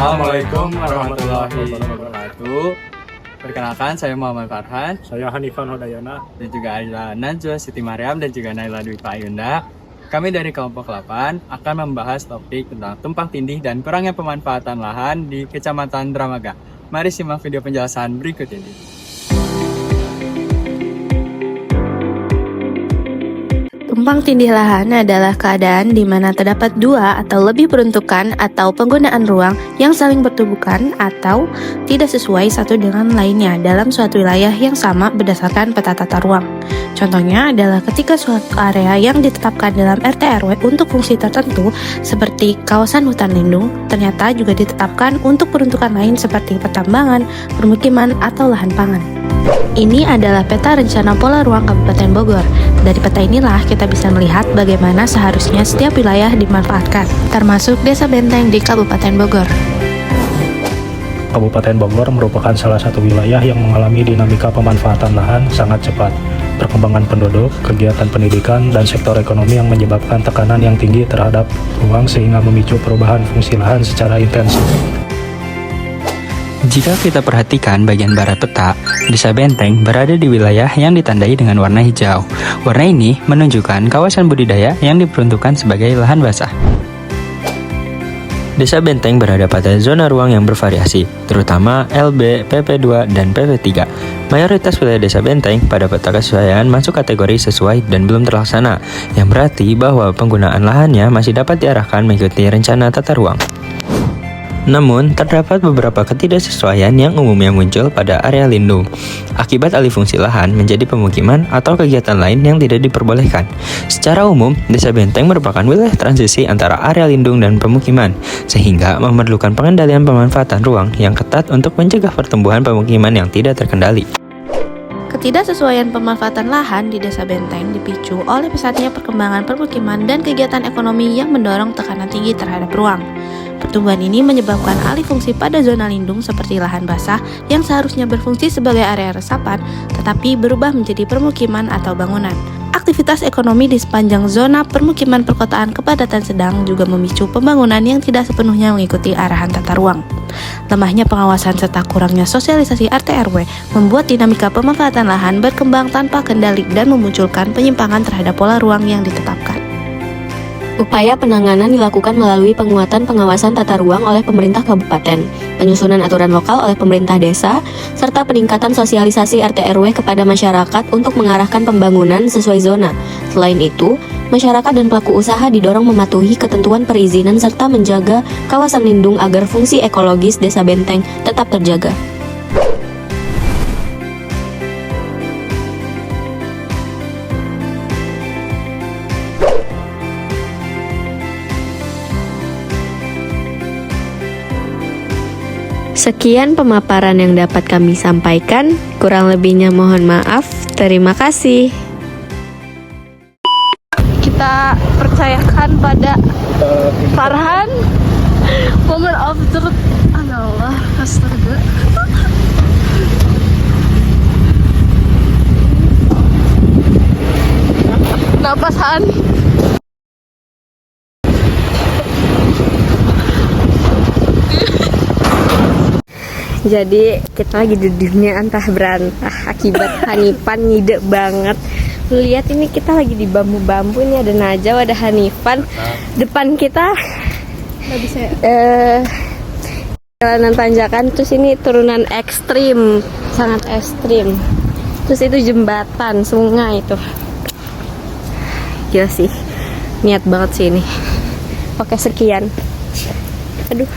Assalamualaikum warahmatullahi wabarakatuh. Perkenalkan, saya Muhammad Farhan. Saya Hanifan Hodayana. Dan juga Aila Najwa Siti Mariam dan juga Naila Dwi Ayunda. Kami dari kelompok 8 akan membahas topik tentang tumpang tindih dan kurangnya pemanfaatan lahan di Kecamatan Dramaga. Mari simak video penjelasan berikut ini. Tumpang tindih lahan adalah keadaan di mana terdapat dua atau lebih peruntukan atau penggunaan ruang yang saling bertubuhkan atau tidak sesuai satu dengan lainnya dalam suatu wilayah yang sama berdasarkan peta tata ruang. Contohnya adalah ketika suatu area yang ditetapkan dalam RT RW untuk fungsi tertentu seperti kawasan hutan lindung ternyata juga ditetapkan untuk peruntukan lain seperti pertambangan, permukiman, atau lahan pangan. Ini adalah peta rencana pola ruang Kabupaten Bogor. Dari peta inilah kita bisa melihat bagaimana seharusnya setiap wilayah dimanfaatkan, termasuk Desa Benteng di Kabupaten Bogor. Kabupaten Bogor merupakan salah satu wilayah yang mengalami dinamika pemanfaatan lahan sangat cepat. Perkembangan penduduk, kegiatan pendidikan, dan sektor ekonomi yang menyebabkan tekanan yang tinggi terhadap ruang sehingga memicu perubahan fungsi lahan secara intensif. Jika kita perhatikan bagian barat peta, Desa Benteng berada di wilayah yang ditandai dengan warna hijau. Warna ini menunjukkan kawasan budidaya yang diperuntukkan sebagai lahan basah. Desa Benteng berada pada zona ruang yang bervariasi, terutama LB, PP2, dan PP3. Mayoritas wilayah Desa Benteng pada peta kesesuaian masuk kategori sesuai dan belum terlaksana, yang berarti bahwa penggunaan lahannya masih dapat diarahkan mengikuti rencana tata ruang. Namun, terdapat beberapa ketidaksesuaian yang umumnya muncul pada area lindung, akibat alih fungsi lahan menjadi pemukiman atau kegiatan lain yang tidak diperbolehkan. Secara umum, Desa Benteng merupakan wilayah transisi antara area lindung dan pemukiman, sehingga memerlukan pengendalian pemanfaatan ruang yang ketat untuk mencegah pertumbuhan pemukiman yang tidak terkendali. Ketidaksesuaian pemanfaatan lahan di Desa Benteng dipicu oleh pesatnya perkembangan permukiman dan kegiatan ekonomi yang mendorong tekanan tinggi terhadap ruang. Pertumbuhan ini menyebabkan alih fungsi pada zona lindung seperti lahan basah yang seharusnya berfungsi sebagai area resapan, tetapi berubah menjadi permukiman atau bangunan. Aktivitas ekonomi di sepanjang zona permukiman perkotaan kepadatan sedang juga memicu pembangunan yang tidak sepenuhnya mengikuti arahan tata ruang. Lemahnya pengawasan serta kurangnya sosialisasi RT RW membuat dinamika pemanfaatan lahan berkembang tanpa kendali dan memunculkan penyimpangan terhadap pola ruang yang ditetapkan. Upaya penanganan dilakukan melalui penguatan pengawasan tata ruang oleh pemerintah kabupaten, penyusunan aturan lokal oleh pemerintah desa, serta peningkatan sosialisasi RT RW kepada masyarakat untuk mengarahkan pembangunan sesuai zona. Selain itu, masyarakat dan pelaku usaha didorong mematuhi ketentuan perizinan serta menjaga kawasan lindung agar fungsi ekologis Desa Benteng tetap terjaga. Sekian pemaparan yang dapat kami sampaikan, kurang lebihnya mohon maaf. Terima kasih. Kita percayakan pada Farhan moment of truth. Allah, astaga. Napas Han. Jadi kita lagi di dunia antah berantah akibat Hanifan ngide banget. Lu lihat ini kita lagi di bambu-bambu, ini ada Najwa, ada Hanifan. Depan kita nggak bisa jalanan tanjakan, terus ini turunan ekstrim, sangat ekstrim. Terus itu jembatan sungai itu. Gila sih, niat banget sih ini. Oke, sekian. Aduh.